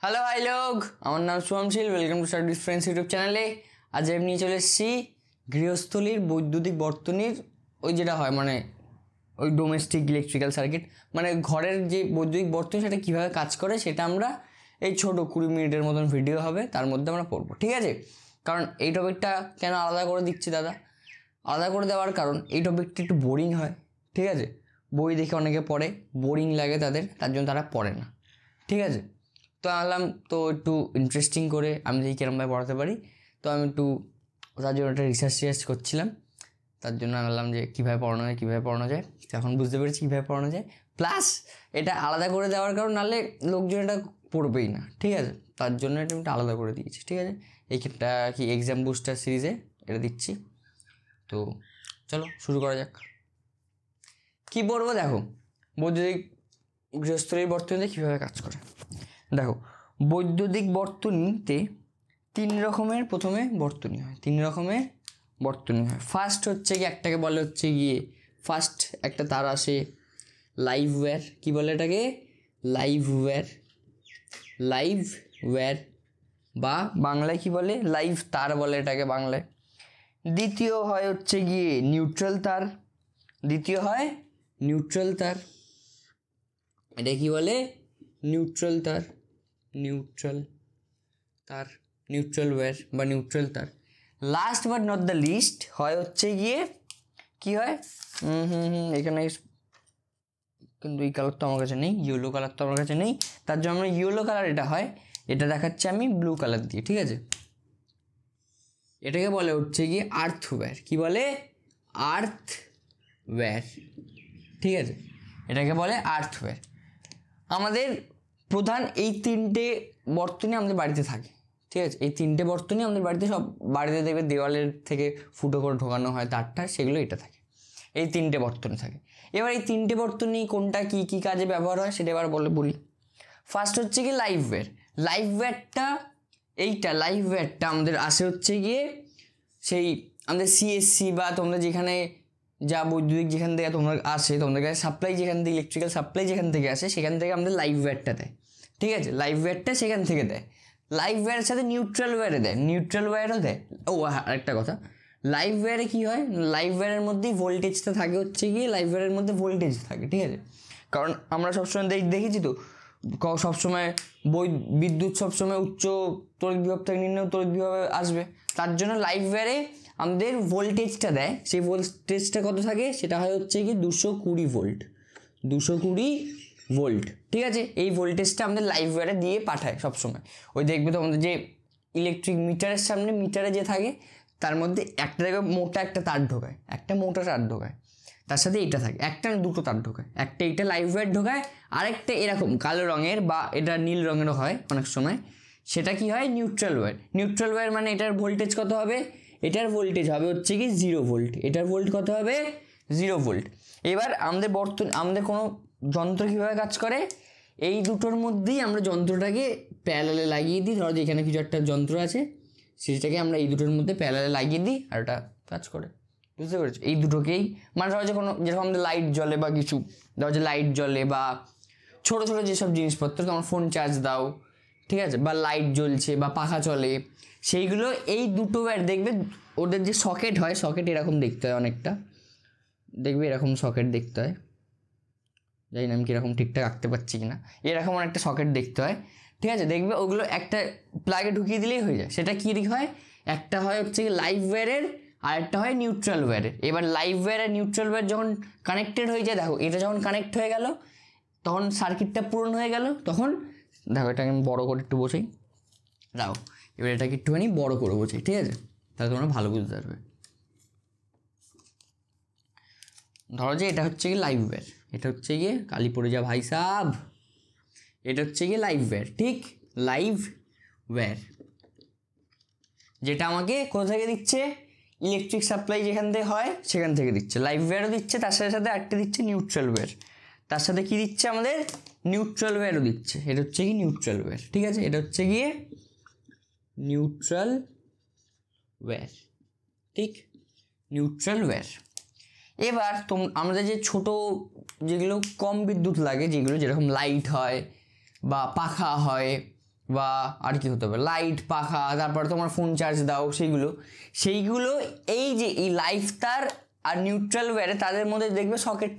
Hello hi লোক, আমার নাম Shubhamshil. Welcome to study friends YouTube চ্যানেলে। আজ আমি নিয়ে চলে এসেছি গৃহস্থলীর বৈদ্যুতিক বর্তনীর ওই যেটা হয় মানে ওই ডোমেস্টিক ইলেকট্রিক্যাল সার্কিট, মানে ঘরের যে বৈদ্যুতিক বর্তনী সেটা কীভাবে কাজ করে সেটা আমরা এই ছোটো 20 মিনিটের মতন ভিডিও হবে, তার মধ্যে আমরা পড়বো, ঠিক আছে? কারণ এই টপিকটা কেন আলাদা করে দিচ্ছি দাদা, আলাদা করে দেওয়ার কারণ এই টপিকটা একটু বোরিং হয়, ঠিক আছে? বই দেখে অনেকে পড়ে, বোরিং লাগে তাদের, তার জন্য তারা পড়ে না, ঠিক আছে? তো আনলাম তো একটু ইন্টারেস্টিং করে আমি দেখি কীরকমভাবে পড়াতে পারি। তো আমি একটু তার জন্য একটা রিসার্চ করছিলাম, তার জন্য আনলাম যে কীভাবে পড়ানো যায়। তো এখন বুঝতে পেরেছি কীভাবে পড়ানো যায়, প্লাস এটা আলাদা করে দেওয়ার কারণ নাহলে লোকজন এটা পড়বেই না, ঠিক আছে? তার জন্য এটা আমি আলাদা করে দিয়েছি, ঠিক আছে? এইটা কি এক্সাম বুস্টার সিরিজে এটা দিচ্ছি। তো চলো শুরু করা যাক। কী পড়বো দেখো, বৈদ্যুতিক গৃহস্থলীর বর্তনীতে কীভাবে কাজ করে। দেখো, বৈদ্যুতিক বর্তনীতে তিন রকমের বর্তনী হয়। ফার্স্ট হচ্ছে কি, একটাকে বলে হচ্ছে গিয়ে ফার্স্ট একটা তার আসে লাইভ ওয়্যার, কী বলে এটাকে? লাইভ ওয়্যার বা বাংলায় কি বলে? লাইভ তার বলে এটাকে বাংলায়। দ্বিতীয় হয় হচ্ছে গিয়ে নিউট্রাল তার, এটা কি বলে? নিউট্রাল ওয়্যার বা নিউট্রাল তার। Last but not the least হয় হচ্ছে গিয়ে কি হয়, এখানে কিন্তু এই কালার তো আমার কাছে নেই, ইয়েলো কালার তো আমার কাছে নেই, তার জন্য আমরা ইয়েলো কালার এটা হয়, এটা দেখাচ্ছে আমি ব্লু কালার দিয়ে, ঠিক আছে? এটাকে বলে হচ্ছে গিয়ে আর্থ ওয়্যার। কি বলে? আর্থ ওয়্যার, ঠিক আছে? এটাকে বলে আর্থ ওয়্যার। আমাদের প্রধান এই তিনটে বর্তনী আমাদের বাড়িতে থাকে, ঠিক আছে? এই তিনটে বর্তনী আমাদের বাড়িতে, সব বাড়িতে দেখবে দেওয়ালের থেকে ফুটো করে ঢোকানো হয় তারটা, সেগুলো এটা থাকে, এই তিনটে বর্তনী থাকে। এবার এই তিনটে বর্তনী কোনটা কী কী কাজে ব্যবহার হয় সেটা এবার বলি। ফার্স্ট হচ্ছে কি লাইভ ওয়্যার। লাইভ ওয়্যারটা আমাদের আসে হচ্ছে গিয়ে সেই আমাদের সিএসসি বা তোমরা যেখানে যা বৈদ্যুতিক যেখান থেকে তোমরা আসে, তোমাদের কাছে সাপ্লাই যেখান থেকে, ইলেকট্রিক্যাল সাপ্লাই যেখান থেকে আসে সেখান থেকে আমাদের লাইভ ওয়্যারটা দেয়, ঠিক আছে? লাইভ ওয়্যারটা সেখান থেকে দেয়। লাইভ ওয়্যারের সাথে নিউট্রাল ওয়্যারও দেয়। ও আরেকটা কথা, লাইভ ওয়্যারে কী হয়, লাইভ ওয়্যারের মধ্যেই ভোল্টেজটা থাকে হচ্ছে গিয়ে, লাইভ ওয়্যারের মধ্যে ভোল্টেজ থাকে, ঠিক আছে? কারণ আমরা সবসময় দেখেছি তো, সবসময় বিদ্যুৎ সবসময় উচ্চ তড়িৎ বিভব থেকে নিম্ন তড়িৎ বিভবে আসবে, তার জন্য লাইভ ওয়্যারে আমাদের ভোল্টেজটা দেয়। সেই ভোল্টেজটা কত থাকে, সেটা হয় হচ্ছে কি 220 ভোল্ট, ঠিক আছে? এই ভোল্টেজটা আমাদের লাইভ ওয়্যারে দিয়ে পাঠায় সবসময়। ওই দেখবে তো আমাদের যে ইলেকট্রিক মিটারের সামনে, মিটারে যে থাকে তার মধ্যে একটা দেখবে মোটা একটা তার ঢোকায়, তার সাথে এটা থাকে, একটা না দুটো তার ঢোকায়, একটা এটা লাইভ ওয়্যার ঢোকায়, আরেকটা এরকম কালো রঙের বা এটা নীল রঙেরও হয় অনেক সময়, সেটা কি হয়? Neutral wire. মানে এটার ভোল্টেজ কত হবে? এটার ভোল্টেজ হবে হচ্ছে কি 0 ভোল্ট। এটার ভোল্ট কত হবে? 0 ভোল্ট। এবার আমাদের কোনো যন্ত্র কীভাবে কাজ করে, এই দুটোর মধ্যেই আমরা যন্ত্রটাকে প্যারালালে লাগিয়ে দিই। ধরো যে এখানে কিছু একটা যন্ত্র আছে, সেটাকে আমরা এই দুটোর মধ্যে প্যারালালে লাগিয়ে দিই আর ওটা কাজ করে, বুঝতে পেরেছো? এই দুটোকেই, মানে ধরো যে কোনো, যেরকম আমাদের লাইট জ্বলে বা কিছু, ধরো যে লাইট জ্বলে বা ছোটো ছোটো যেসব জিনিসপত্র, তোমার ফোন চার্জ দাও, ঠিক আছে? বা লাইট জ্বলছে বা পাখা চলে, সেইগুলো এই দুটো ওয়্যার দেখবে ওদের যে সকেট হয়, সকেট এরকম দেখতে হয় অনেকটা, দেখবে এরকম সকেট দেখতে হয়, জানি না আমি কীরকম ঠিকঠাক আঁকতে পারছি কিনা, এরকম অনেকটা সকেট দেখতে হয়, ঠিক আছে? দেখবে ওগুলো একটা প্লাগে ঢুকিয়ে দিলেই হয়ে যায়। সেটা কী হয়, একটা হয় হচ্ছে কি লাইভ ওয়্যারের, আর একটা হয় নিউট্রাল ওয়্যারের। এবার লাইভ ওয়্যার আর নিউট্রাল ওয়্যার যখন কানেক্টেড হয়ে যায়, দেখো এটা যখন কানেক্ট হয়ে গেল তখন সার্কিটটা পূরণ হয়ে গেল, তখন দেখো এটাকে আমি বড়ো করে একটু বোঝাই, দাও এবার এটাকে একটুখানি বড়ো করে বোঝাই, ঠিক আছে? তাহলে তোমরা ভালো বুঝতে পারবে। ধরো যে এটা হচ্ছে কি লাইভ ওয়্যার, এটা হচ্ছে গিয়ে কালি পড়ে যা ভাই সাব, এটা হচ্ছে গিয়ে লাইভ ওয়্যার, ঠিক? লাইভ ওয়্যার যেটা আমাকে কোথা থেকে দিচ্ছে, ইলেকট্রিক সাপ্লাই যেখান থেকে হয় সেখান থেকে দিচ্ছে। লাইভ ওয়্যারও দিচ্ছে, তার সাথে সাথে আরেকটা দিচ্ছে নিউট্রাল ওয়্যার, তার সাথে কি দিচ্ছে আমাদের? নিউট্রাল ওয়্যারও দিচ্ছে। এটা হচ্ছে কি নিউট্রাল ওয়্যার, ঠিক আছে? এটা হচ্ছে গিয়ে নিউট্রাল ওয়্যার, ঠিক? Neutral wire. এবার আমাদের যে ছোট যেগুলো কম বিদ্যুৎ লাগে, যেগুলো যেরকম লাইট হয় বা পাখা হয় বা আর কি হতে পারে, লাইট, পাখা, তারপরে তোমার ফোন চার্জ দাও, সেইগুলো এই যে এই লাইভ তার আর নিউট্রাল ওয়্যারে তাদের মধ্যে দেখবে সকেট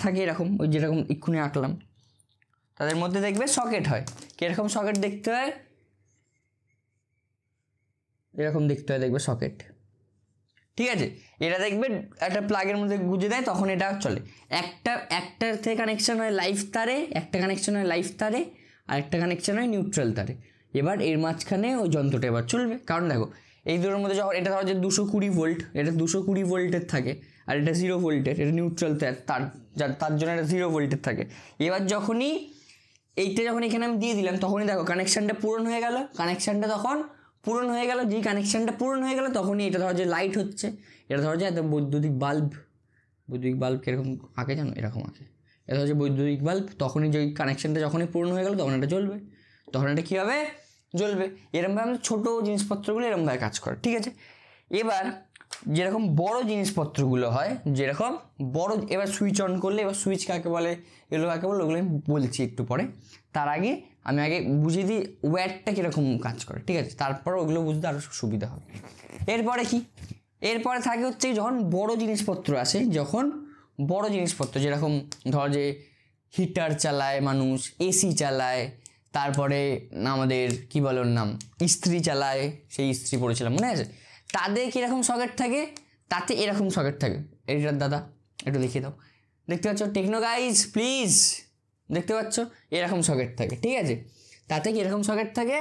থাকে এরকম, ওই যেরকম এক্ষুনি আঁকলাম, তাদের মধ্যে দেখবে সকেট হয়। কীরকম সকেট দেখতে হয়, এরকম দেখতে হয় দেখবে সকেট, ঠিক আছে। এটা দেখবে একটা প্লাগের মধ্যে গুঁজে দেয়, তখন এটা চলে। একটার থেকে কানেকশন হয় লাইভ তারে, একটা কানেকশন হয় লাইভ তারে, আর একটা কানেকশন হয় নিউট্রাল তারে। এবার এর মাঝখানে ওই যন্ত্রটা এবার চলবে। কারণ দেখো এই দুটোর মধ্যে যখন এটা ধরো যে 220 ভোল্ট, এটা 220 ভোল্টের থাকে, আর এটা 0 ভোল্টের, এটা নিউট্রাল তার জন্য এটা 0 ভোল্টের থাকে। এবার যখনই যখন এখানে আমি দিয়ে দিলাম, তখনই দেখো কানেকশানটা পূরণ হয়ে গেল, যেই কানেকশানটা পূরণ হয়ে গেল তখনই এটা ধরো যে লাইট হচ্ছে। এটা ধরো যে একটা বৈদ্যুতিক বাল্ব কীরকম আঁকে জানো, এরকম আঁকে। এটা ধরো যে বৈদ্যুতিক বাল্ব, তখনই যে কানেকশানটা যখনই পূরণ হয়ে গেল তখন এটা জ্বলবে, কী হবে, জ্বলবে। এরকমভাবে আমাদের ছোটো জিনিসপত্রগুলো এরকমভাবে কাজ করে, ঠিক আছে। এবার যেরকম বড় জিনিসপত্রগুলো হয়, যেরকম বড়, এবার সুইচ অন করলে, এবার সুইচ কাকে বলে, এগুলো কাকে বলে, ওগুলো আমি বলছি একটু পরে। তার আগে আমি বুঝিয়ে দিই ওয়্যারটা কীরকম কাজ করে, ঠিক আছে। তারপর ওগুলো বুঝতে আরও সুবিধা হবে। এরপরে থাকে হচ্ছে যখন বড় জিনিসপত্র আসে, যেরকম ধর যে হিটার চালায় মানুষ, এসি চালায়, তারপরে আমাদের কী বলে ওর নাম, ইস্ত্রি চালায়, সেই ইস্ত্রি পড়েছিলাম মনে আছে। তাদের কীরকম সকেট থাকে, তাতে এরকম সকেট থাকে। এডিটার দাদা একটু দেখিয়ে দাও, দেখতে পাচ্ছ, টেকনো গাইজ প্লিজ, দেখতে পাচ্ছ এরকম সকেট থাকে, ঠিক আছে। তাতে কীরকম সকেট থাকে,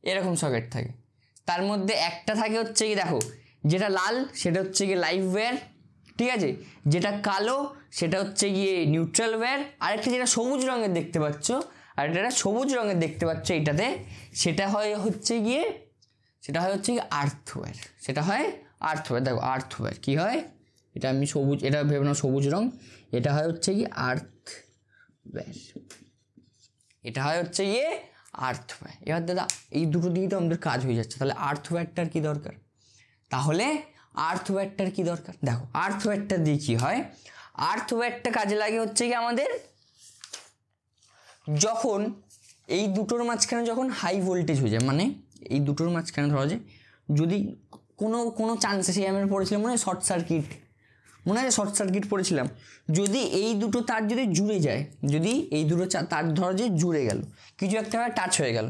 এরকম সকেট থাকে। তার মধ্যে একটা থাকে হচ্ছে কি, দেখো যেটা লাল সেটা হচ্ছে গিয়ে লাইভ ওয়্যার, ঠিক আছে। যেটা কালো সেটা হচ্ছে গিয়ে নিউট্রাল ওয়্যার। আরেকটা যেটা সবুজ রঙের দেখতে পাচ্ছ, এইটাতে, সেটা হয় হচ্ছে গিয়ে আর্থ ওয়্যার। দেখো আর্থ ওয়্যার কী হয়, এটা আমি সবুজ, এটা ভেবে নাও সবুজ রঙ, এটা হয় হচ্ছে গিয়ে আর্থ ওয়্যার, এবার দাদা এই দুটো দিয়েই তো আমাদের কাজ হয়ে যাচ্ছে, তাহলে আর্থ ওয়্যারটার কী দরকার, দেখো আর্থ ওয়্যারটা দিয়ে কী হয়, আর্থ ওয়্যারটা কাজে লাগে হচ্ছে কি আমাদের, যখন এই দুটোর মাঝখানে যখন হাই ভোল্টেজ হয়ে যায়, মানে এই দুটোর মাঝখানে ধরো যে যদি কোনো চান্সে, সেই আমি পড়েছিলাম মনে হয় শর্ট সার্কিট পড়েছিলাম, যদি এই দুটো তার যদি জুড়ে যায়, যদি এই দুটো তার ধরো যে জুড়ে গেল, কিছু একটাভাবে টাচ হয়ে গেল,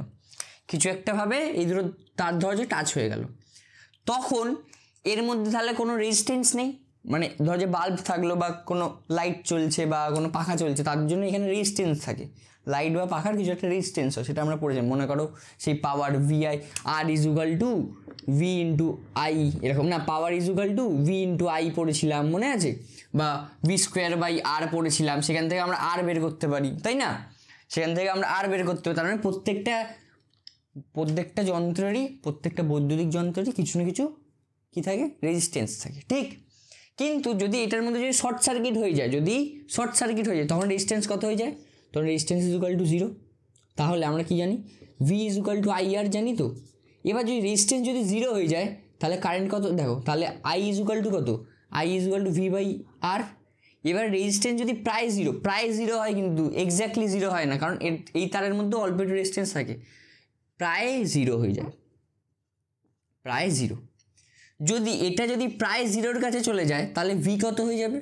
এই দুটো তার ধরো যে টাচ হয়ে গেল, তখন এর মধ্যে তাহলে কোনো রেজিস্ট্যান্স নেই, মানে ধরো যে বাল্ব থাকলো বা কোনো লাইট চলছে বা কোনো পাখা চলছে, তার জন্য এখানে রেজিস্ট্যান্স থাকে, লাইট বা পাখার কিছু একটা রেজিস্ট্যান্স হয়, সেটা আমরা পড়েছি। মনে করো সেই পাওয়ার VI, R = V × I, এরকম না, পাওয়ার = V × I পড়েছিলাম মনে আছে, বা V²/R পড়েছিলাম, সেখান থেকে আমরা R বের করতে পারি, তাই না, তার মানে প্রত্যেকটা যন্ত্রেরই, প্রত্যেকটা বৈদ্যুতিক যন্ত্রেরই কিছু না কিছু কী থাকে, রেজিস্ট্যান্স থাকে, ঠিক। কিন্তু যদি এটার মধ্যে যদি শর্ট সার্কিট হয়ে যায়, তখন রেজিস্ট্যান্স কত হয়ে যায়, তখন রেজিস্ট্যান্স = 0। তাহলে আমরা কি জানি, V = IR জানি তো। এবার যদি রেজিস্ট্যান্স যদি 0 হয়ে যায়, তাহলে কারেন্ট কত, দেখো তাহলে I = কত, I = V/R। এবার রেজিস্ট্যান্স যদি প্রায় জিরো হয়, কিন্তু এক্স্যাক্টলি 0 হয় না, কারণ এই তারের মধ্যে অল্প একটু রেজিস্ট্যান্স থাকে, প্রায় 0 হয়ে যায়, যদি এটা প্রায় 0-র কাছে চলে যায়, তাহলে V কত হয়ে যাবে,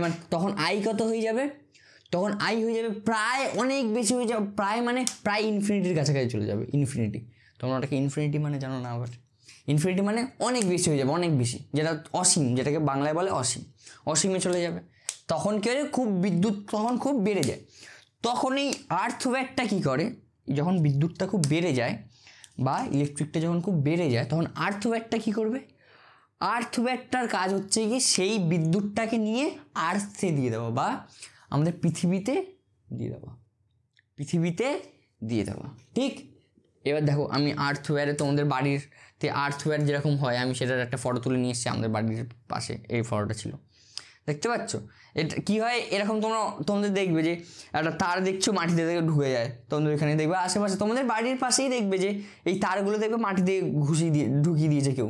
মানে তখন I কত হয়ে যাবে, প্রায় অনেক বেশি হয়ে যাবে, প্রায় ইনফিনিটির কাছাকাছি চলে যাবে, তোমরা ওটাকে ইনফিনিটি মানে জানো না, আবার ইনফিনিটি মানে অনেক বেশি হয়ে যাবে, অনেক বেশি, যেটা অসীম, যেটাকে বাংলায় বলে অসীমে চলে যাবে। তখন কি হয়, বিদ্যুৎ তখন খুব বেড়ে যায়। তখন এই আর্থ ওয়্যারটা কী করে, যখন বিদ্যুৎটা খুব বেড়ে যায় বা ইলেকট্রিকটা যখন খুব বেড়ে যায়, তখন আর্থ ওয়্যারটা কী করবে, আর্থ ওয়্যারটার কাজ হচ্ছে কি, সেই বিদ্যুৎটাকে নিয়ে আর্থে দিয়ে দেওয়া, বা আমাদের পৃথিবীতে দিয়ে দেওয়া, ঠিক। এবার দেখো আমি আর্থ ওয়্যারে, তোমাদের বাড়িতে আর্থ ওয়্যার যেরকম হয়, আমি সেটার একটা ফটো তুলে নিয়ে এসেছি, আমাদের বাড়ির পাশে এই ফটোটা ছিল, দেখতে পাচ্ছ। এটা কী হয়, এরকম তোমাদের দেখবে যে একটা তার দেখছো মাটিতে থেকে ঢুকে যায়, তোমাদের এখানে দেখবে আশেপাশে, তোমাদের বাড়ির পাশেই দেখবে যে এই তারগুলো দেখবে মাটি দিয়ে ঢুকিয়ে দিয়েছে কেউ,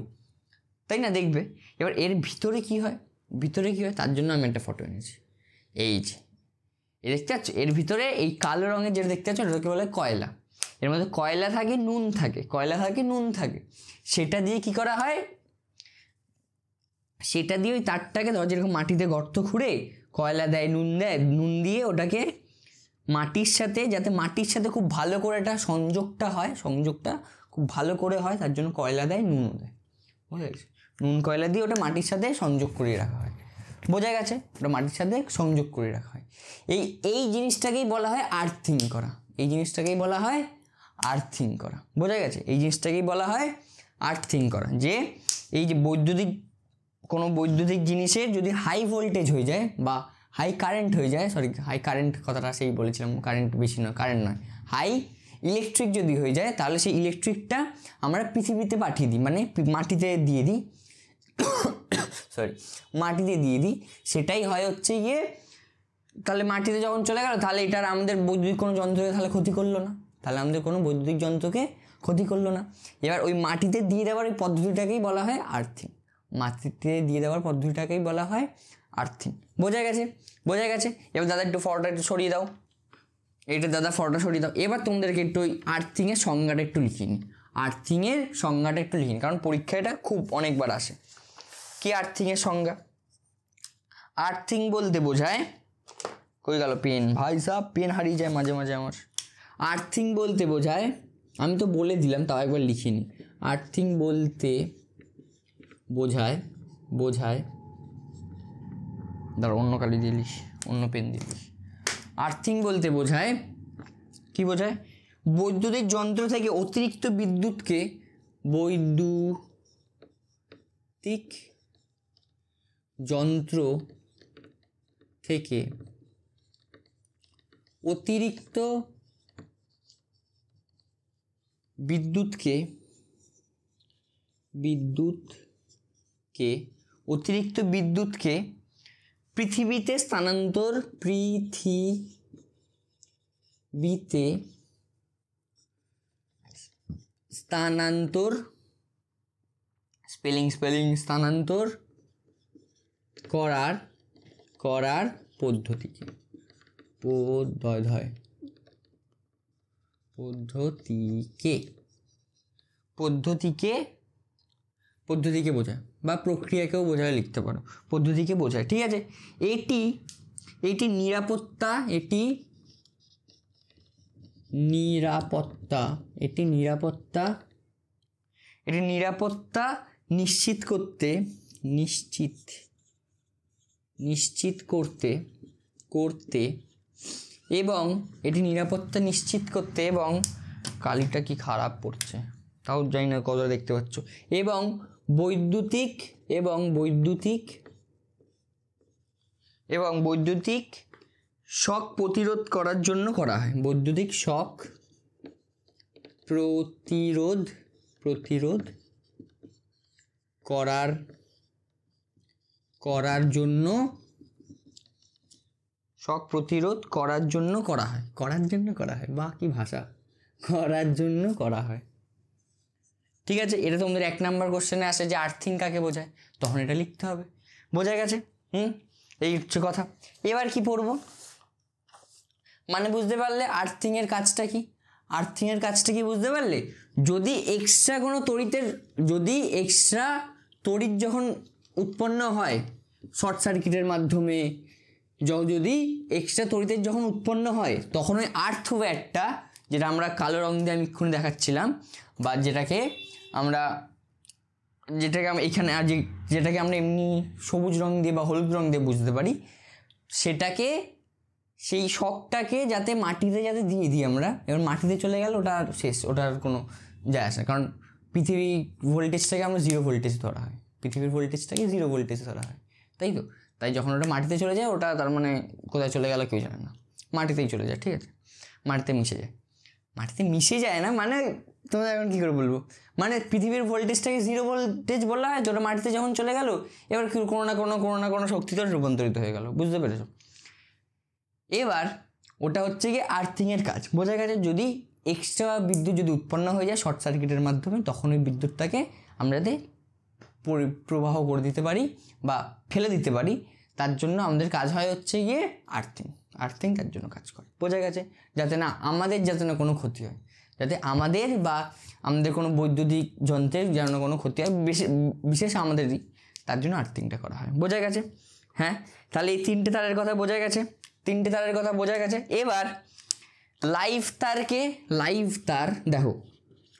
তাই না, দেখবে। এবার এর ভিতরে কি হয়, তার জন্য আমি একটা ফটো এনেছি, এই যে এই দেখতে পাচ্ছ এর ভিতরে এই কালো রঙের যেটা দেখতে পাচ্ছ ওটাকে বলে কয়লা। এর মধ্যে কয়লা থাকে, নুন থাকে, কয়লা থাকে, নুন থাকে। সেটা দিয়ে কি করা হয়, সেটা দিয়ে ওই তারটাকে ধর যেরকম মাটিতে গর্ত খুঁড়ে কয়লা দেয়, নুন দিয়ে ওটাকে মাটির সাথে, যাতে মাটির সাথে খুব ভালো করে এটা সংযোগটা হয়, সংযোগটা খুব ভালো করে হয়, তার জন্য কয়লা দেয়, নুনও দেয়। বুঝা গেছে? নুন কয়লা দিয়ে ওটা মাটির সাথে সংযোগ করিয়ে রাখা হয়। বোঝা গেছে? ওটা মাটির সাথে সংযোগ করে রাখা হয়। এই জিনিসটাকেই বলা হয় আর্থিং করা। এই জিনিসটাকেই বলা হয় আর্থিং করা। বোঝা গেছে? এই জিনিসটাকেই বলা হয় আর্থিং করা। যে এই যে কোনো বৈদ্যুতিক জিনিসের যদি হাই ভোল্টেজ হয়ে যায় বা হাই কারেন্ট হয়ে যায়, হাই কারেন্ট কথাটা সেই বলেছিলাম, কারেন্ট বেশি নয়, কারেন্ট নয়, হাই ইলেকট্রিক যদি হয়ে যায়, তাহলে সেই ইলেকট্রিকটা আমরা পৃথিবীতে পাঠিয়ে দিই, মানে মাটিতে দিয়ে দিই, মাটিতে দিয়ে দিই। সেটাই হয় হচ্ছে গিয়ে, তাহলে মাটিতে যখন চলে গেল, তাহলে এটার আমাদের বৈদ্যুতিক কোনো যন্ত্রকে তাহলে ক্ষতি করলো না, তাহলে আমাদের কোনো বৈদ্যুতিক যন্ত্রকে ক্ষতি করলো না। এবার ওই মাটিতে দিয়ে দেওয়ার ওই পদ্ধতিটাকেই বলা হয় আর্থিং। মাটিতে দিয়ে দেওয়ার পদ্ধতিটাকেই বলা হয় আর্থিং। বোঝা গেছে? বোঝা গেছে? এবার দাদা একটু ফটোটা একটু সরিয়ে দাও, এটা দাদা ফটোটা সরিয়ে দাও। এবার তোমাদেরকে একটু ওই আর্থিংয়ের সংজ্ঞাটা একটু লিখিয়ে নিই, আর্থিংয়ের সংজ্ঞাটা একটু লিখিয়ে নিই, কারণ পরীক্ষাটা খুব অনেকবার আসে। কি আর্থিংয়ের সংজ্ঞা? আর্থিং বলতে বোঝায়, কই গেল পেন, ভাই সাহেব পেন হারিয়ে যায় মাঝে মাঝে আমার। আর্থিং বলতে বোঝায়, আমি তো বলে দিলাম, তাও একবার লিখিয়ে নিই। আর্থিং বলতে বোঝায় দাঁড়া অন্য কালি দিয়ে লিখ, অন্য পেন দিয়ে লিখ। আর্থিং বলতে বোঝায়, কি বোঝায়? বৈদ্যুতিক যন্ত্র থেকে অতিরিক্ত বিদ্যুৎকে, বৈদ্যুতিক যন্ত্র থেকে অতিরিক্ত বিদ্যুৎকে পৃথিবীতে স্থানান্তর, স্থানান্তর করার পদ্ধতিকে বোঝায়, বা প্রক্রিয়াকেও বোঝায়, লিখতে পারো, পদ্ধতিকে বোঝায়। ঠিক আছে? এটি নিরাপত্তা নিশ্চিত করতে এবং কালিটা কি খারাপ পড়ছে, তাও জানি না কতটা দেখতে পাচ্ছ, এবং বৈদ্যুতিক শক প্রতিরোধ করার জন্য করা হয়। বৈদ্যুতিক শক প্রতিরোধ করার জন্য করা হয়। বা কি ভাষা, করার জন্য করা হয়। ঠিক আছে? এটা তোমাদের 1 নাম্বার কোশ্চেনে আসে যে আর্থিং কাকে বোঝায়, তখন এটা লিখতে হবে। বোঝা গেছে? এই হচ্ছে কথা। এবার কি পড়বো, মানে বুঝতে পারলে আর্থিংয়ের কাজটা কি? বুঝতে পারলে, যদি এক্সট্রা তড়িৎ যখন উৎপন্ন হয় শর্ট সার্কিটের মাধ্যমে, যদি এক্সট্রা তড়িতের যখন উৎপন্ন হয়, তখন ওই আর্থ ওয়্যারটা, যেটা আমরা কালো রং দিয়ে আমি এক্ষুনি দেখাচ্ছিলাম, বা যেটাকে আমরা এমনি সবুজ রং দিয়ে বা হলুদ রং দিয়ে বুঝতে পারি, সেই শকটাকে যাতে মাটিতে দিয়ে দিই আমরা, এবার মাটিতে চলে গেল, ওটা আর শেষ, ওটার কোনো যায় আসে না, কারণ পৃথিবীর ভোল্টেজটাকে আমরা 0 ভোল্টেজ ধরা হয়, তাই তো? তাই যখন ওটা মাটিতে চলে যায়, ওটা তার মানে কোথায় চলে গেল কেউ জানে না, মাটিতেই চলে যায়। ঠিক আছে? মাটিতে মিশে যায় না, মানে তোমরা এখন কী করে বলবো, মানে পৃথিবীর ভোল্টেজটাকে 0 ভোল্টেজ বলা হয়, তো ওটা মাটিতে যখন চলে গেল, এবার কোনো না কোনো শক্তিতে রূপান্তরিত হয়ে গেল। বুঝতে পেরেছো? এবার ওটা হচ্ছে গিয়ে আর্থিংয়ের কাজ। বোঝা গেছে? যদি এক্সট্রা বিদ্যুৎ যদি উৎপন্ন হয়ে যায় শর্ট সার্কিটের মাধ্যমে, তখন ওই বিদ্যুৎটাকে আমরা যাতে প্রবাহ করে দিতে পারি বা ফেলে দিতে পারি, তার জন্য আমাদের কাজ হয় হচ্ছে গিয়ে আর্থিং। আর্থিং তার জন্য কাজ করে, বোঝা গেছে? যাতে না কোনো ক্ষতি হয়, যাতে আমাদের বা আমাদের কোনো বৈদ্যুতিক যন্ত্রের যেন কোনো ক্ষতি হয়, বিশেষ আমাদেরই, তার জন্য আর্থিংটা করা হয়, বোঝা গেছে? হ্যাঁ, তাহলে এই 3টে তারের কথা বোঝা গেছে, 3টে তারের কথা বোঝা গেছে। এবার লাইভ তার দেখো,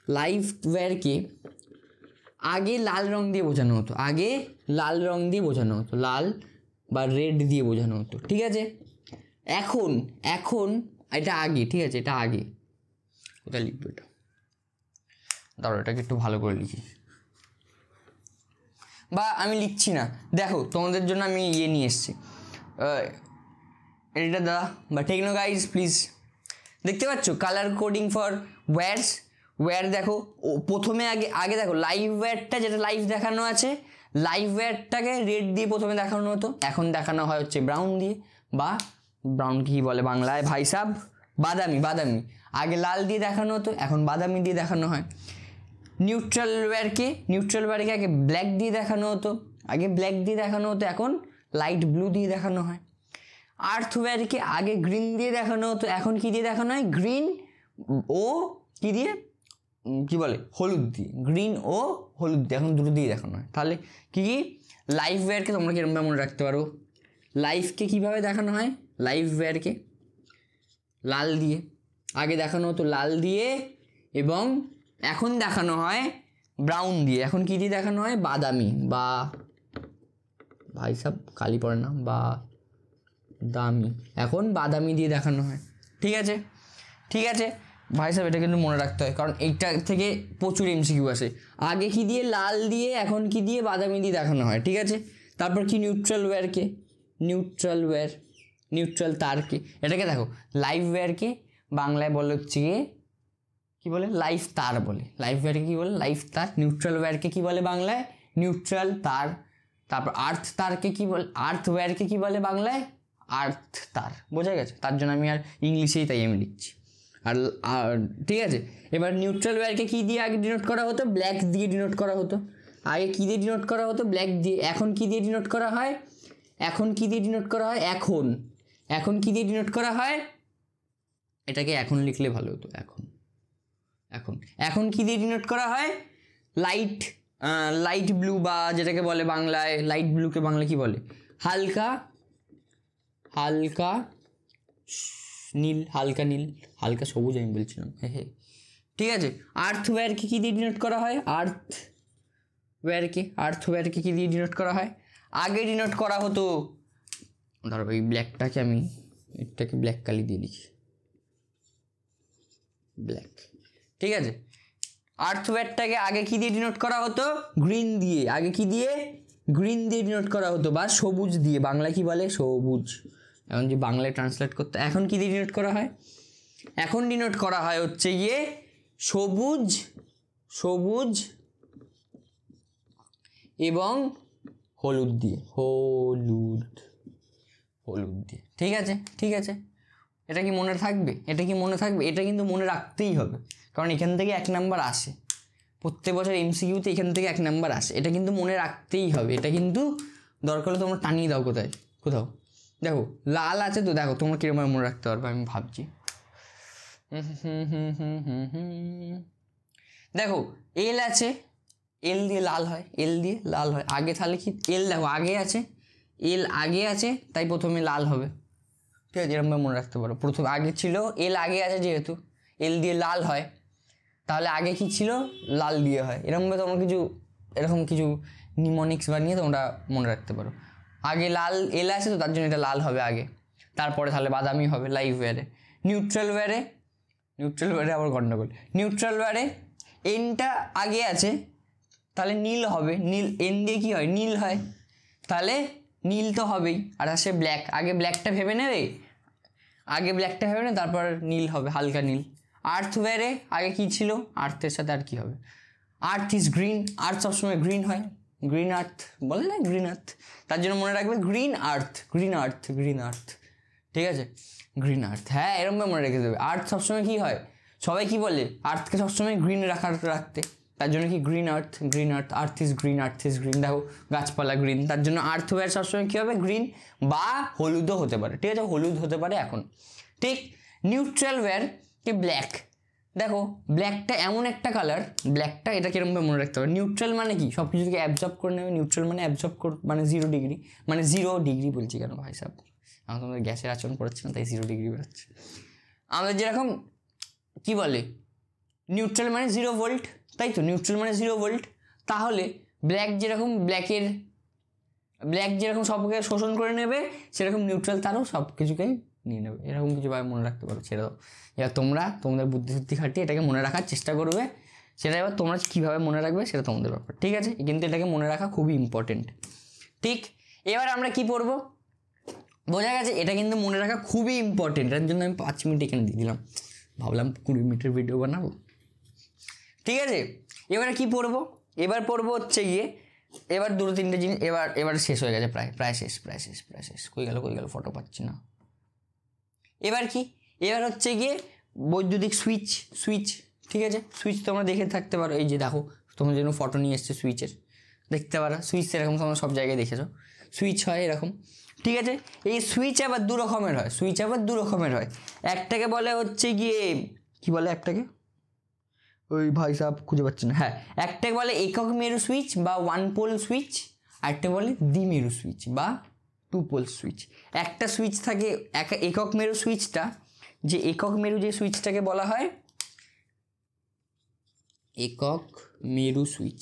লাইভ ওয়্যারকে আগে লাল রং দিয়ে বোঝানো হতো, লাল বা রেড দিয়ে বোঝানো হতো, ঠিক আছে? এখন এটা আগে, ঠিক আছে? এটা আগে, ওটা লিখবো, এটা ধরো, এটাকে একটু ভালো করে লিখি, বা আমি লিখছি না, দেখো তোমাদের জন্য আমি নিয়ে এসেছি, এটা দাদা বা টেকনো গাইজ প্লিজ, দেখতে পাচ্ছ কালার কোডিং ফর ওয়্যার দেখো, প্রথমে আগে দেখো লাইভ ওয়্যারটা, যেটা লাইভ দেখানো আছে, লাইভ ওয়্যারটাকে রেড দিয়ে প্রথমে দেখানো হতো, এখন দেখানো হয় হচ্ছে ব্রাউন দিয়ে, বা ব্রাউন কি বলে বাংলায় ভাই সাব, বাদামি, আগে লাল দিয়ে দেখানো হতো, এখন বাদামি দিয়ে দেখানো হয়। নিউট্রাল ওয়্যারকে আগে ব্ল্যাক দিয়ে দেখানো হতো, এখন লাইট ব্লু দিয়ে দেখানো হয়। আর্থ ওয়্যারকে আগে গ্রিন দিয়ে দেখানো হতো, এখন কি দিয়ে দেখানো হয়? গ্রিন ও কি দিয়ে, কি বলে, হলুদ দিয়ে, গ্রিন ও হলুদ দিয়ে, এখন দুটো দিয়ে দেখানো হয়। তাহলে কি লাইভ ওয়্যারকে তোমরা কিরকমভাবে মনে রাখতে পারো? লাইভকে কীভাবে দেখানো হয়? লাইভ ওয়্যারকে লাল দিয়ে আগে দেখানো হতো, লাল দিয়ে, এবং এখন দেখানো হয় ব্রাউন দিয়ে, এখন কী দিয়ে দেখানো হয়? বাদামি, বা ভাই সাব কালি পড়ে না, বা দামি, এখন বাদামি দিয়ে দেখানো হয়, ঠিক আছে ভাই সাহেব, এটা কিন্তু মনে রাখতে হয়, কারণ এইটা থেকে প্রচুর এমসিকিউ আসে। আগে কি দিয়ে? লাল দিয়ে, এখন কি দিয়ে? বাদামি দিয়ে দেখানো হয়, ঠিক আছে? তারপর কি নিউট্রাল তারকে, এটাকে দেখো লাইভ ওয়্যারকে বাংলায় বলে হচ্ছে গিয়ে কী বলে? লাইভ তার বলে। লাইভ ওয়্যারকে কী বলে? লাইভ তার। নিউট্রাল ওয়্যারকে কী বলে বাংলায়? নিউট্রাল তার। তারপর আর্থ তারকে কী বলে? আর্থ ওয়্যারকে কী বলে বাংলায়? আর্থ তার, বোঝা গেছে? তার জন্য আমি আর ইংলিশেই তাই আমি লিখছি, আর ঠিক আছে। এবার নিউট্রাল ওয়্যারকে কী দিয়ে আগে ডিনোট করা হতো? ব্ল্যাক দিয়ে ডিনোট করা হতো। আগে কী দিয়ে ডিনোট করা হতো? ব্ল্যাক দিয়ে। এখন কী দিয়ে ডিনোট করা হয়? এখন কী দিয়ে ডিনোট করা হয়? এখন কী দিয়ে ডিনোট করা হয়? এটাকে এখন লিখলে ভালো হতো, এখন কী দিয়ে ডিনোট করা হয়? লাইট ব্লু, বা যেটাকে বলে বাংলায় লাইট ব্লুকে বাংলায় কী বলে? হালকা নীল, হালকা সবুজ আমি বলছিলাম, ঠিক আছে। আর্থ ওয়্যারকে কী দিয়ে ডিনোট করা হয়? আর্থ ওয়্যারকে কী দিয়ে ডিনোট করা হয়? আগে ডিনোট করা হতো, ধরো এই ব্ল্যাকটাকে আমি এটাকে ব্ল্যাক কালি দিয়ে লিখি, ব্ল্যাক, ঠিক আছে। আর্থ ওয়্যারটাকে আগে কী দিয়ে ডিনোট করা হতো? গ্রিন দিয়ে। আগে কী দিয়ে? গ্রিন দিয়ে ডিনোট করা হতো, বা সবুজ দিয়ে, বাংলায় কী বলে? সবুজ। এখন যে বাংলায় ট্রান্সলেট করতে, এখন কী দিয়ে ডিনোট করা হয়? এখন ডিনোট করা হয় হচ্ছে গিয়ে সবুজ এবং হলুদ দিয়ে, ঠিক আছে। এটা কি মনে থাকবে? এটা কিন্তু মনে রাখতেই হবে, কারণ এখান থেকে 1 নাম্বার আসে প্রত্যেক বছর এমসিকিউতে, এখান থেকে 1 নাম্বার আসে, এটা কিন্তু মনে রাখতেই হবে। এটা কিন্তু দরকার হলে তোমরা টানিয়ে দাও কোথাও। দেখো লাল আছে তো, দেখো তোমরা কিরকম মনে রাখতে পারবে, আমি ভাবছি। দেখো এল আছে, এল দিয়ে লাল হয়, আগে, তাহলে কি এল, দেখো আগে আছে, তাই প্রথমে লাল হবে, ঠিক আছে? এরকম মনে রাখতে পারো, প্রথম আগে ছিল, এল আগে আছে যেহেতু, এল দিয়ে লাল হয়, তাহলে আগে কি ছিল? লাল দিয়ে হয়। এরকমভাবে তোমরা এরকম কিছু নিমোনিক্স বানিয়ে তোমরা মনে রাখতে পারো। আগে লাল এল আছে তো, তার জন্য এটা লাল হবে আগে, তারপরে তাহলে বাদামি হবে লাইভ ওয়্যারে। নিউট্রাল ওয়্যারে আবার গন্ডগোল। নিউট্রাল ওয়্যারে এনটা আগে আছে, তাহলে নীল হবে, এন দিয়ে কী হয়? নীল হয়, তাহলে নীল তো হবেই। আর আসে ব্ল্যাক, আগে ব্ল্যাকটা ভেবে নেবে, তারপর নীল হবে, হালকা নীল। আর্থ ওয়্যারে আগে কী ছিল? আর্থের সাথে আর কী হবে? আর্থ ইজ গ্রিন, আর্থ সবসময় গ্রিন হয়, গ্রিন আর্থ বলে না, গ্রিন আর্থ, তার জন্য মনে রাখবে গ্রিন আর্থ, ঠিক আছে? গ্রিন আর্থ, হ্যাঁ এরকমভাবে মনে রেখে দেবে। আর্থ সবসময় কী হয়? সবাই কী বলে? আর্থকে সবসময় গ্রিন রাখতে, তার জন্য কি green earth, earth is green, দেখো গাছপালা গ্রিন, তার জন্য আর্থ ওয়্যার সবসময় কী হবে, গ্রিন বা হলুদও হতে পারে, ঠিক আছে, হলুদ হতে পারে এখন, ঠিক। নিউট্রাল ওয়্যার কি ব্ল্যাক, দেখো ব্ল্যাকটা এমন একটা কালার, ব্ল্যাকটা এটা কিরকমভাবে মনে রাখতে হবে, নিউট্রাল মানে কি সব কিছু থেকে অ্যাবজর্ব করে নেবে, নিউট্রাল মানে অ্যাবজর্ব মানে 0 ডিগ্রি, মানে 0 ডিগ্রি বলছি কেন ভাই সাহেব, আমি তোমাদের গ্যাসের আচরণ পড়াচ্ছি না তাই 0 ডিগ্রি বেরোচ্ছে। আমাদের যেরকম কি বলে নিউট্রাল মানে 0 ভোল্ট, তাই তো, নিউট্রাল মানে 0 ভোল্ট, তাহলে ব্ল্যাক যেরকম সবকে শোষণ করে নেবে, সেরকম নিউট্রাল তারও সব কিছুকেই নিয়ে নেবে, এরকম কিছুভাবে মনে রাখতে পারো, ছেড়ে দাও। এবার তোমরা তোমাদের বুদ্ধিশুদ্ধি খাটিয়ে এটাকে মনে রাখার চেষ্টা করবে, সেটা এবার তোমরা কীভাবে মনে রাখবে সেটা তোমাদের ব্যাপার, ঠিক আছে, কিন্তু এটাকে মনে রাখা খুবই ইম্পর্টেন্ট, ঠিক। এবার আমরা কি পড়বো, বোঝা গেছে, এটা কিন্তু মনে রাখা খুবই ইম্পর্টেন্ট, এর জন্য আমি 5 মিনিট এখানে দিয়ে দিলাম, ভাবলাম 20 মিনিটের ভিডিও বানাবো, ঠিক আছে। এবারে কি পড়বো, এবার পড়বো হচ্ছে গিয়ে, এবার 2-3টে জিনিস, এবার শেষ হয়ে গেছে, প্রায় শেষ, কই গেল ফটো পাচ্ছি না। এবার কি, এবার হচ্ছে গিয়ে বৈদ্যুতিক সুইচ, ঠিক আছে, সুইচ তোমরা দেখে থাকতে পারো, এই যে দেখো তোমার জন্য ফটো নিয়ে এসছে সুইচের, দেখতে পারো সুইচ এরকম তোমরা সব জায়গায় দেখেছো, সুইচ হয় এরকম, ঠিক আছে। এই সুইচ আবার দু রকমের হয়, একটাকে বলে হচ্ছে গিয়ে কি বলে, একটাকে ওই ভাই সাহেব খুঁজে পাচ্ছি না, হ্যাঁ, একটাকে বলে একক মেরু সুইচ বা 1 পোল সুইচ, আরেকটা বলে দ্বিমেরু সুইচ বা 2 পোল সুইচ। একটা সুইচ থাকে একক মেরু সুইচটা, যে একক মেরু যে সুইচটাকে বলা হয় একক মেরু সুইচ,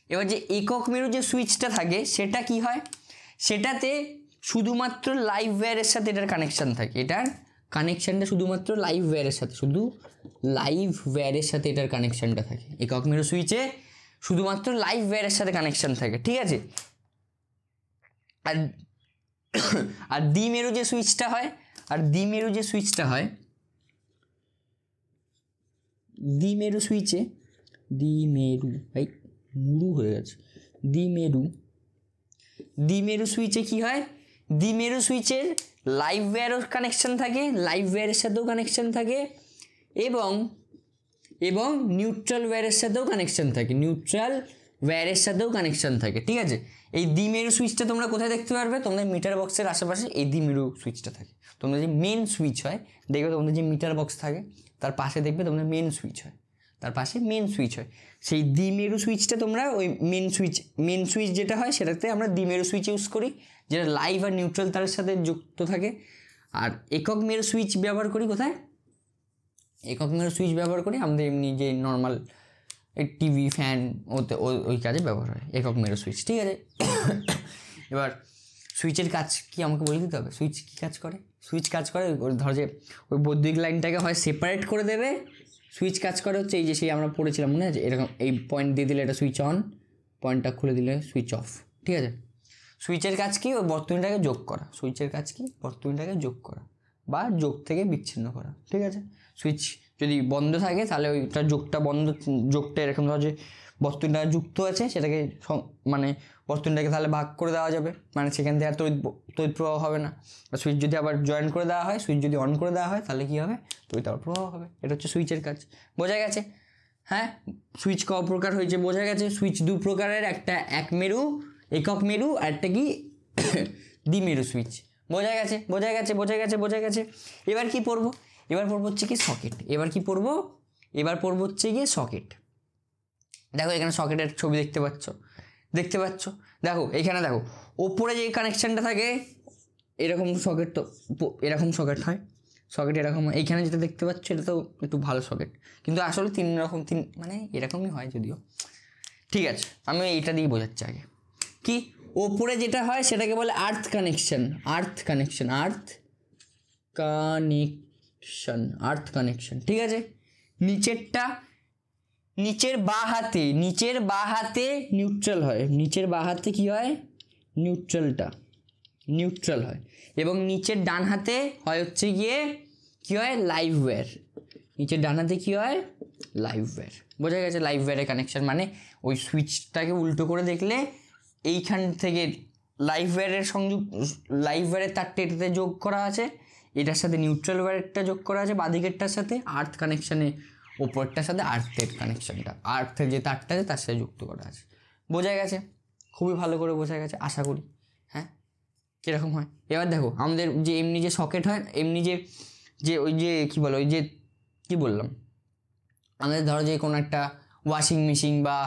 এবার যে একক মেরু যে সুইচটা থাকে সেটা কি হয়, সেটাতে শুধুমাত্র লাইভ ওয়্যারের সাথে এটার কানেকশান থাকে, এটার কানেকশানটা শুধুমাত্র লাইভ ওয়্যারের সাথে, এটার কানেকশানটা থাকে, একক মেরু সুইচে শুধুমাত্র লাইভ ওয়্যারের সাথে কানেকশান থাকে, ঠিক আছে। আর দ্বিমেরু যে সুইচটা হয়, দ্বিমেরু সুইচে কি হয়, দ্বিমেরু সুইচের লাইভ ওয়্যারও কানেকশান থাকে, লাইভ ওয়্যারের সাথেও কানেকশান থাকে, এবং নিউট্রাল ওয়্যারের সাথেও কানেকশান থাকে, ঠিক আছে। এই দ্বিমেরু সুইচটা তোমরা কোথায় দেখতে পারবে, তোমাদের মিটার বক্সের আশেপাশে এই দ্বিমেরু সুইচটা থাকে, তোমরা যে মেন সুইচ হয় দেখবে, তোমাদের যে মিটার বক্স থাকে তার পাশে দেখবে তোমাদের মেন সুইচ হয়, সেই দ্বিমেরু সুইচটা তোমরা ওই মেন সুইচ যেটা হয় সেটাতে আমরা দ্বিমেরু সুইচ ইউজ করি, যেটা লাইভ আর নিউট্রাল তারের সাথে যুক্ত থাকে। আর একক মেরু সুইচ ব্যবহার করি কোথায়, আমাদের এমনি যে নর্মাল টিভি ফ্যান ওই কাজে ব্যবহার হয় একক মেরু সুইচ, ঠিক আছে। এবার সুইচের কাজ কি আমাকে বলে দিতে হবে, সুইচ কাজ করে ধর যে ওই বৈদ্যুতিক লাইনটাকে হয় সেপারেট করে দেবে, সুইচ কাজ করে হচ্ছে এই যে সেই আমরা পড়েছিলাম মনে আছে, এরকম এই পয়েন্ট দিয়ে দিলে এটা সুইচ অন, পয়েন্টটা খুলে দিলে সুইচ অফ, ঠিক আছে। সুইচের কাজ কি, ওই বর্তনীটাকে যোগ করা, বা যোগ থেকে বিচ্ছিন্ন করা, ঠিক আছে। সুইচ যদি বন্ধ থাকে তাহলে ওইটা যোগটা এরকম ধর যে বর্তনীটা যুক্ত আছে সেটাকে মানে বর্তনীটাকে তাহলে ভাগ করে দেওয়া যাবে, মানে সেখান থেকে আর তড়িৎ প্রবাহ হবে না। আর সুইচ যদি আবার জয়েন করে দেওয়া হয়, সুইচ যদি অন করে দেওয়া হয় তাহলে কী হবে, তড়িৎ প্রবাহ হবে। এটা হচ্ছে সুইচের কাজ, বোঝা গেছে, হ্যাঁ। সুইচ ক প্রকার হয়েছে বোঝা গেছে, সুইচ 2 প্রকারের, একটা একক মেরু আর একটা কি দ্বিমেরু সুইচ, বোঝা গেছে। এবার কি পড়বো, হচ্ছে কি সকেট, সকেট। দেখো এখানে সকেটের ছবি দেখতে পাচ্ছ, দেখো এখানে দেখো ওপরে যে কানেকশানটা থাকে এরকম সকেট, তো এরকম সকেট হয়, এরকম, এইখানে যেটা দেখতে পাচ্ছ এটা তো একটু ভালো সকেট, কিন্তু আসলে 3 রকম মানে এরকমই হয় যদিও, ঠিক আছে। আমি এইটা দিয়ে বোঝাচ্ছি আগে, কি ওপরে যেটা হয় সেটাকে বলে আর্থ কানেকশন, ঠিক আছে। নিচের বাঁ হাতে নিউট্রাল হয়, কি হয়, নিউট্রাল হয়, এবং নিচের ডান হাতে হয় হচ্ছে গিয়ে কি হয়, লাইভ ওয়্যার, বোঝা গেছে। লাইভ ওয়্যারের কানেকশন মানে ওই সুইচটাকে উল্টো করে দেখলে এইখান থেকে লাইভ ওয়্যারের তারটা এটাতে যোগ করা আছে, এটার সাথে নিউট্রাল ওয়্যারটা যোগ করা আছে বাঁদিকেরটার সাথে, আর্থ কানেকশানে ওপরটার সাথে আর্থের কানেকশানটা, আর্থের যে তারটা আছে তার সাথে যুক্ত করা আছে। বোঝা গেছে? খুবই ভালো করে বোঝা গেছে আশা করি। হ্যাঁ, কীরকম হয় এবার দেখো, আমাদের যে এমনি যে সকেট হয়, এমনি যে ওই যে কী বলো, ওই যে কী বললাম, আমাদের ধরো যে কোনো একটা ওয়াশিং মেশিন বা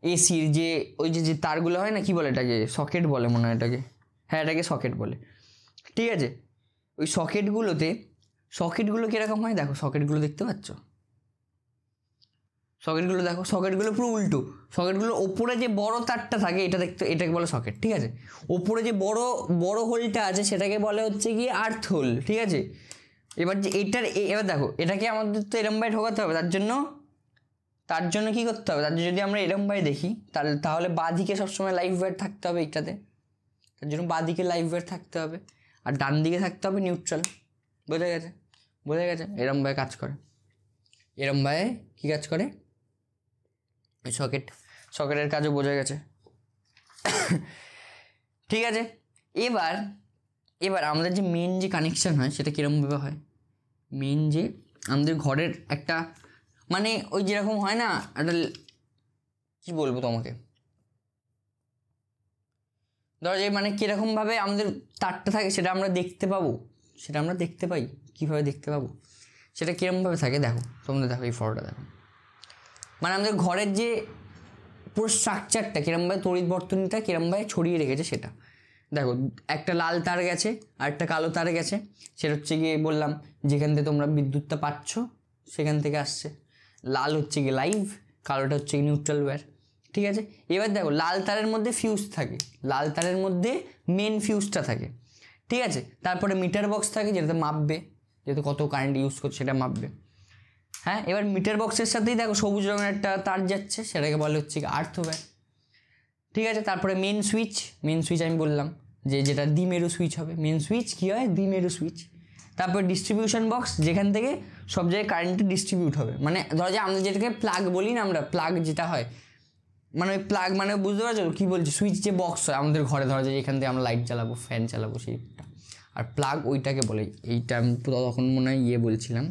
এসির যে ওই যে তারগুলো হয় না, কী বলে এটাকে, সকেট বলে মনে হয় এটাকে, হ্যাঁ এটাকে সকেট বলে, ঠিক আছে। ওই সকেটগুলো কীরকম হয় দেখো, সকেটগুলো দেখতে পাচ্ছ, সকেটগুলো দেখো, সকেটগুলো পুরো উল্টো, সকেটগুলোর ওপরে যে বড় তারটা থাকে এটাকে বলে সকেট, ঠিক আছে। ওপরে যে বড় হোলটা আছে সেটাকে বলে হচ্ছে কি আর্থ হোল, ঠিক আছে। এবার যে এবার দেখো, এটাকে আমাদের তো এরমভাবে ঢোকাতে হবে, তার জন্য কী করতে হবে, তার জন্য যদি আমরা এরমভাবে দেখি তাহলে বাঁদিকে সবসময় লাইভ ওয়্যার থাকতে হবে এইটাতে, তার জন্য বাঁদিকে লাইভ ওয়্যার থাকতে হবে, আর ডান দিকে থাকতে হবে নিউট্রাল। বোঝা গেছে? এরমভাবে কাজ করে, এরমভাবে কী কাজ করে ওই সকেটের কাজও বোঝা গেছে। ঠিক আছে, এবার আমাদের যে মেন যে কানেকশান হয় সেটা কীরকমভাবে হয়, মেন যে আমাদের ঘরের একটা মানে ওই যেরকম হয় না একটা, কী বলবো তোমাকে, ধরো যে মানে কীরকমভাবে আমাদের তারটা থাকে সেটা আমরা দেখতে পাই, কীভাবে দেখতে পাবো সেটা কীরকমভাবে থাকে দেখো, তোমরা দেখো এই ফটোটা দেখো, মানে আমাদের ঘরের যে পুরো স্ট্রাকচারটা কীরকমভাবে তড়িৎ বর্তনীটা কীরকমভাবে ছড়িয়ে রেখেছে সেটা দেখো। একটা লাল তার গেছে আর একটা কালো তার গেছে, সেটা হচ্ছে গিয়ে বললাম যেখান থেকে তোমরা বিদ্যুৎটা পাচ্ছ সেখান থেকে আসছে। লাল হচ্ছে গিয়ে লাইভ, কালোটা হচ্ছে গিয়ে নিউট্রাল ওয়্যার, ঠিক আছে। এবার দেখো লাল তারের মধ্যে ফিউজ থাকে, লাল তারের মধ্যে মেন ফিউজটা থাকে, ঠিক আছে। তারপরে মিটার বক্স থাকে যেটাতে মাপবে, যেহেতু কত কারেন্ট ইউজ করছে সেটা মাপবে। হ্যাঁ, এবার মিটার বক্সের সাথেই দেখো সবুজ রঙের একটা তার যাচ্ছে, সেটাকে বলে হচ্ছে কি আর্থ ওয়্যার, ঠিক আছে। তারপরে মেন সুইচ আমি বললাম যেটা দ্বিমেরু সুইচ হবে, মেন সুইচ কী হয়, দ্বিমেরু সুইচ। তারপর ডিস্ট্রিবিউশন বক্স, যেখান থেকে সব জায়গায় কারেন্টটা ডিস্ট্রিবিউট হবে, মানে ধরো যে আমরা যেটাকে প্লাগ বলি না, আমরা প্লাগ যেটা হয়, মানে ওই প্লাগ মানে বুঝতে পারছো কী বলছি, সুইচ যে বক্স হয় আমাদের ঘরে, ধরো যে এখান থেকে আমরা লাইট জ্বালাবো, ফ্যান চালাবো, সেইটা। আর প্লাগ ওইটাকে বলে, এইটা আমি তখন মনে হয় বলছিলাম,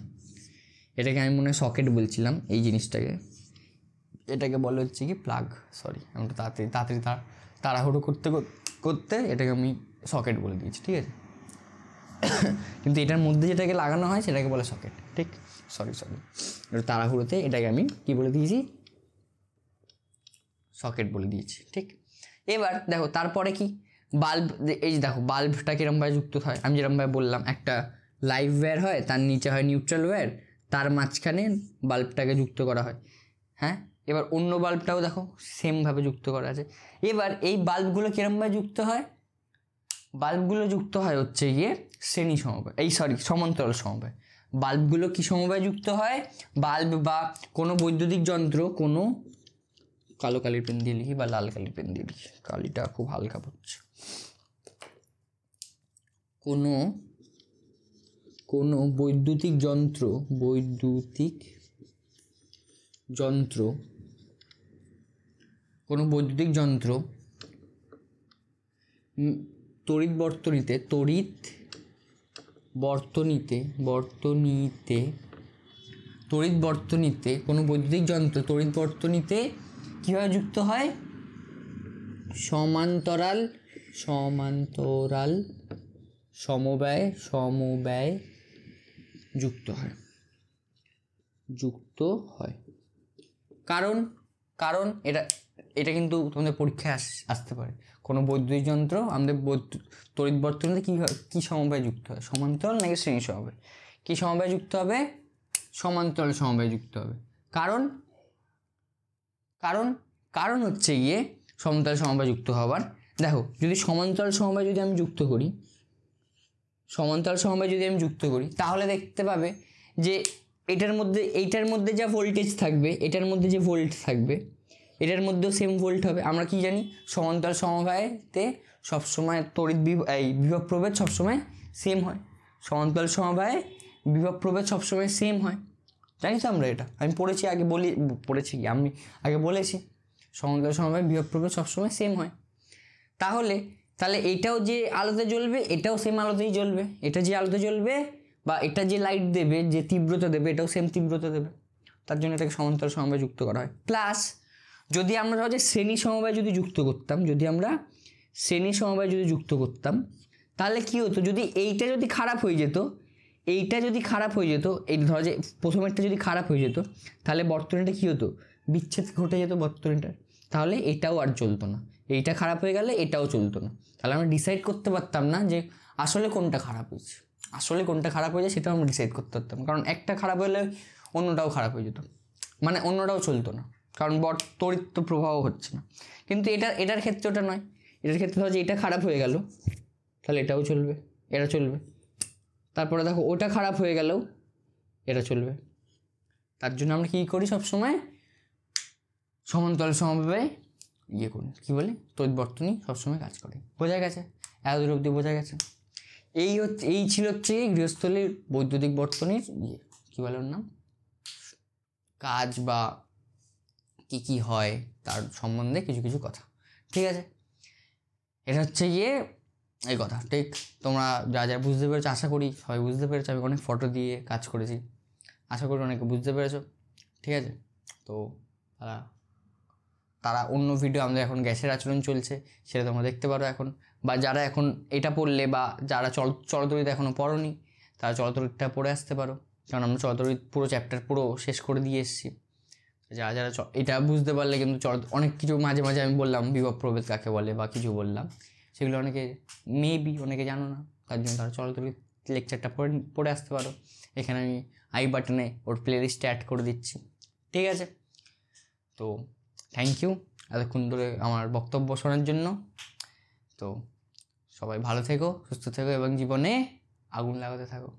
এটাকে আমি মনে হয় সকেট বলছিলাম, এই জিনিসটাকে, এটাকে বলে হচ্ছে কি প্লাগ। সরি, আমি তো তাড়াতাড়ি তাড়াহুড়ো করতে এটাকে আমি সকেট বলে দিয়েছি, ঠিক আছে। কিন্তু এটার মধ্যে যেটাকে লাগানো হয় সেটাকে বলে সকেট, ঠিক। সরি এটা তাড়াহুড়োতে এটাকে আমি কী বলে দিয়েছি, সকেট বলে দিয়েছি, ঠিক। এবার দেখো তারপরে কি বাল্ব, এই যে দেখো বাল্বটা কীরমভাবে যুক্ত হয়, আমি যেরকমভাবে বললাম একটা লাইভ ওয়্যার হয়, তার নিচে হয় নিউট্রাল ওয়্যার, তার মাঝখানে বাল্বটাকে যুক্ত করা হয়। হ্যাঁ, এবার অন্য বাল্বটাও দেখো সেমভাবে যুক্ত করা আছে। এবার এই বাল্বগুলো কীরমভাবে যুক্ত হয়, বাল্বগুলো যুক্ত হয় হচ্ছে গিয়ে শ্রেণী সমবায়, সমান্তরাল সমবায়। বাল্বগুলো কি সমবায় যুক্ত হয়, বাল্ব বা কোনো বৈদ্যুতিক যন্ত্র, কোনো কালো কালির পেন দিয়ে লিখি বা লাল কালির পেন দিয়ে লিখি, কালিটা খুব হালকা পড়ছে, কোনো বৈদ্যুতিক যন্ত্র তড়িৎ বর্তনীতে কোনো বৈদ্যুতিক যন্ত্র তড়িৎ বর্তনীতে কীভাবে যুক্ত হয়, সমান্তরাল সমবায় যুক্ত হয়। কারণ এটা কিন্তু তোমাদের পরীক্ষায় আসতে পারে, কোনো বৈদ্যুতিক যন্ত্র আমাদের তড়িৎ বর্তনীতে কী সমবায় যুক্ত হয়, সমান্তরাল নাকি শ্রেণী সমবায়, কী সমবায় যুক্ত হবে, সমান্তরাল সমবায় যুক্ত হবে। কারণ হচ্ছে গিয়ে সমান্তরাল সমবায় যুক্ত হওয়ার, দেখো যদি সমান্তরাল সমবায় যদি আমি যুক্ত করি তাহলে দেখতে পাবে যে এইটার মধ্যে যা ভোল্টেজ থাকবে, এটার মধ্যে যে ভোল্ট থাকবে, এটার মধ্যেও সেম ভোল্ট হবে। আমরা কি জানি, সমান্তরাল সমবায়তে সবসময় বিভব প্রভেদ সবসময় সেম হয়, সমান্তরাল সমবায়ে বিভব প্রভেদ সবসময় সেম হয়, জানি তো আমরা এটা, আমি আমি আগে বলেছি সমান্তরাল সমবায়ে বিভব প্রভেদ সবসময় সেম হয়। তাহলে এইটাও যে আলোতে জ্বলবে, এটাও সেম আলোতেই জ্বলবে, এটা যে আলোতে জ্বলবে বা এটা যে লাইট দেবে, যে তীব্রতা দেবে, এটাও সেম তীব্রতা দেবে। তার জন্য এটাকে সমান্তরাল সমবায় যুক্ত করা হয়। প্লাস যদি আমরা ধরো যে শ্রেণী সমবায় যদি যুক্ত করতাম, তাহলে কী হতো, যদি এইটা যদি খারাপ হয়ে যেত, এই ধরো যে প্রথমেরটা যদি খারাপ হয়ে যেত, তাহলে বর্তনীটা কী হতো, বিচ্ছেদ ঘটে যেত বর্তনীটার। তাহলে এটাও আর চলতো না, এইটা খারাপ হয়ে গেলে এটাও চলতো না। তাহলে আমরা ডিসাইড করতে পারতাম না যে আসলে কোনটা খারাপ হয়েছে, সেটাও আমরা ডিসাইড করতে পারতাম। কারণ একটা খারাপ হলে অন্যটাও খারাপ হয়ে যেত, মানে অন্যটাও চলতো না, কারণ তড়িৎ তো প্রবাহ হচ্ছে না। কিন্তু এটার ক্ষেত্রে ওটা নয়। এটার ক্ষেত্রে ধরো যে এটা খারাপ হয়ে গেল, তাহলে এটাও চলবে, এটা চলবে। তারপরে দেখো ওটা খারাপ হয়ে গেলেও এটা চলবে। তার জন্য আমরা কী করি, সবসময় সমান্তরাল সমবায়ে করি, কী বলে, তড়িৎ বর্তনী সবসময় কাজ করে। বোঝা গেছে? এত দূর অবধি বোঝা গেছে? এই ছিল হচ্ছে গৃহস্থলীর বৈদ্যুতিক বর্তনীর কী বলে ওর নাম, কাজ বা কী হয় তার সম্বন্ধে কিছু কথা। ঠিক আছে, এটা হচ্ছে এই কথা। ঠিক, তোমরা যা বুঝতে পেরেছো, আশা করি সবাই বুঝতে পেরেছো। আমি অনেক ফটো দিয়ে কাজ করেছি, আশা করি অনেকে বুঝতে পেরেছো। ঠিক আছে, তো তারা অন্য ভিডিও, আমাদের এখন গ্যাসের আচরণ চলছে, সেটা তোমরা দেখতে পারো এখন। বা যারা এখন এটা পড়লে, বা যারা চলতরিৎ এখনও পড়োনি, তারা চলতরিৎটা পড়ে আসতে পারো, কারণ আমরা চলতরিৎ পুরো চ্যাপ্টার পুরো শেষ করে দিয়ে এসেছি। যারা এটা বুঝতে পারলে কিন্তু অনেক কিছু মাঝে আমি বললাম বিভব প্রভেদ কাকে বলে বা কিছু বললাম, সেগুলো অনেকে জানো না। তার জন্য তারা চলতরিৎ লেকচারটা পড়ে আসতে পারো। এখানে আমি আই বাটনে ওর প্লেলিস্টে অ্যাড করে দিচ্ছি। ঠিক আছে, তো থ্যাংক ইউ এতক্ষণ ধরে আমার বক্তব্য শোনার জন্য। তো সবাই ভালো থেকো, সুস্থ থেকো এবং জীবনে আগুন লাগাতে থাকো।